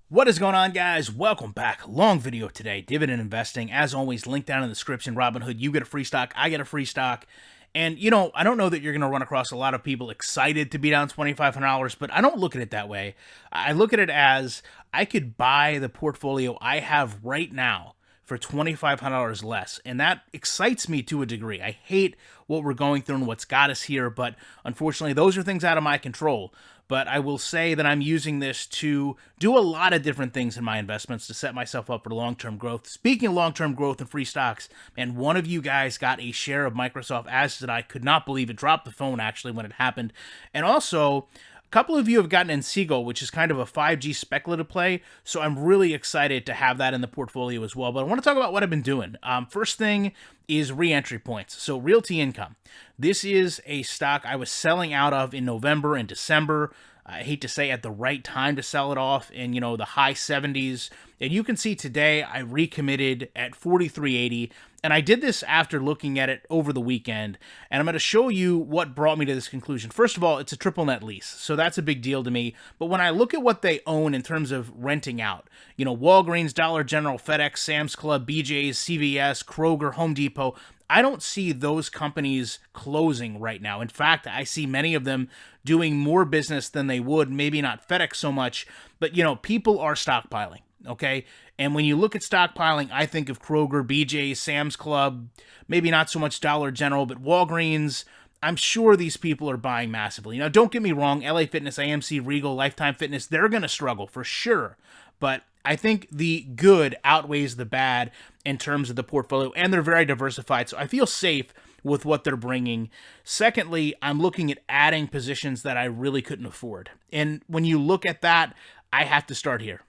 What is going on, guys? Welcome back. Long video today. Dividend investing. As always, link down in the description. Robinhood, you get a free stock. I get a free stock. And, I don't know that you're going to run across a lot of people excited to be down $2,500, but I don't look at it that way. I look at it as I could buy the portfolio I have right now for $2,500 less. And that excites me to a degree. I hate what we're going through and what's got us here, but unfortunately, those are things out of my control. But I will say that I'm using this to do a lot of different things in my investments to set myself up for long-term growth. Speaking of long-term growth and free stocks, man, one of you guys got a share of Microsoft, as did I. Could not believe it. Dropped the phone, actually, when it happened. And also, a couple of you have gotten Inseego, which is kind of a 5G speculative play, so I'm really excited to have that in the portfolio as well. But I want to talk about what I've been doing. First thing is re-entry points. So Realty Income. This is a stock I was selling out of in November and December. I hate to say at the right time to sell it off in, the high 70s. And you can see today I recommitted at 43.80. And I did this after looking at it over the weekend. And I'm going to show you what brought me to this conclusion. First of all, it's a triple net lease. So that's a big deal to me. But when I look at what they own in terms of renting out, Walgreens, Dollar General, FedEx, Sam's Club, BJ's, CVS, Kroger, Home Depot, I don't see those companies closing right now. In fact, I see many of them doing more business than they would, maybe not FedEx so much, but people are stockpiling, okay? And when you look at stockpiling, I think of Kroger, BJ's, Sam's Club, maybe not so much Dollar General, but Walgreens. I'm sure these people are buying massively. Now, don't get me wrong, LA Fitness, AMC, Regal, Lifetime Fitness, they're going to struggle for sure. But I think the good outweighs the bad in terms of the portfolio, and they're very diversified, so I feel safe with what they're bringing. Secondly, I'm looking at adding positions that I really couldn't afford. And when you look at that, I have to start here.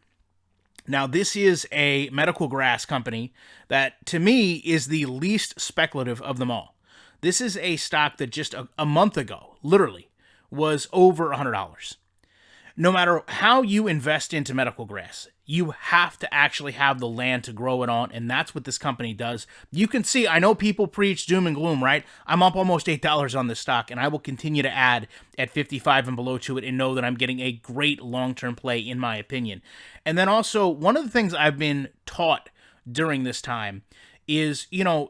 Now, this is a medical grass company that, to me, is the least speculative of them all. This is a stock that just a month ago, literally, was over $100. No matter how you invest into medical grass, you have to actually have the land to grow it on, and that's what this company does. You can see, I know people preach doom and gloom, right? I'm up almost $8 on this stock, and I will continue to add at 55 and below to it and know that I'm getting a great long-term play, in my opinion. And then also, one of the things I've been taught during this time is,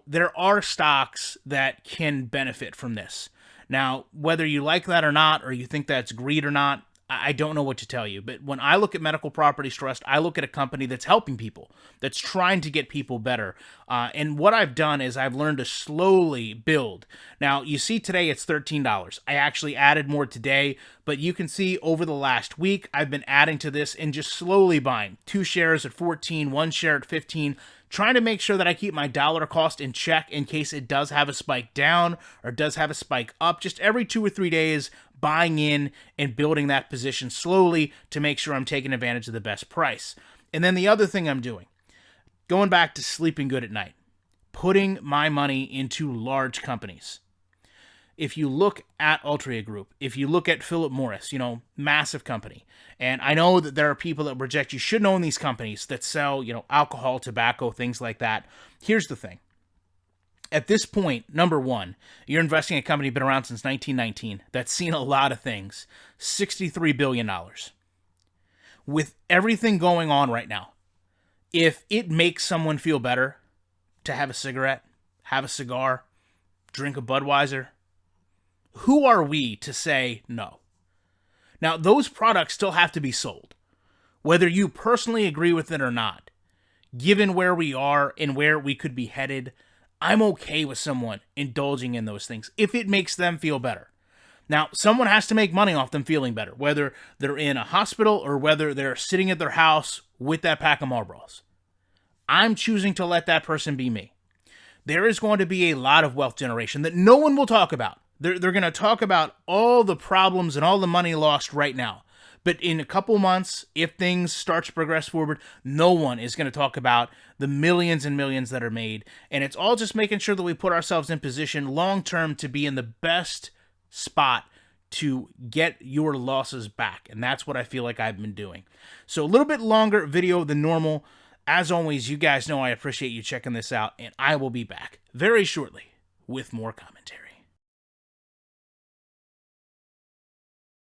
there are stocks that can benefit from this. Now, whether you like that or not, or you think that's greed or not, I don't know what to tell you, but when I look at Medical Properties Trust, I look at a company that's helping people, that's trying to get people better. And what I've done is I've learned to slowly build. Now, you see today it's $13. I actually added more today, but you can see over the last week, I've been adding to this and just slowly buying 2 shares at 14, 1 share at 15, trying to make sure that I keep my dollar cost in check in case it does have a spike down or does have a spike up. Just every 2 or 3 days, buying in and building that position slowly to make sure I'm taking advantage of the best price. And then the other thing I'm doing, going back to sleeping good at night, putting my money into large companies. If you look at Altria Group, if you look at Philip Morris, massive company. And I know that there are people that reject you shouldn't own these companies that sell, alcohol, tobacco, things like that. Here's the thing. At this point, number one, you're investing in a company been around since 1919 that's seen a lot of things. $63 billion. With everything going on right now, if it makes someone feel better to have a cigarette, have a cigar, drink a Budweiser, who are we to say no? Now, those products still have to be sold, whether you personally agree with it or not. Given where we are and where we could be headed, I'm okay with someone indulging in those things if it makes them feel better. Now, someone has to make money off them feeling better, whether they're in a hospital or whether they're sitting at their house with that pack of Marlboros. I'm choosing to let that person be me. There is going to be a lot of wealth generation that no one will talk about. They're going to talk about all the problems and all the money lost right now. But in a couple months, if things start to progress forward, no one is going to talk about the millions and millions that are made. And it's all just making sure that we put ourselves in position long-term to be in the best spot to get your losses back. And that's what I feel like I've been doing. So a little bit longer video than normal. As always, you guys know I appreciate you checking this out. And I will be back very shortly with more commentary.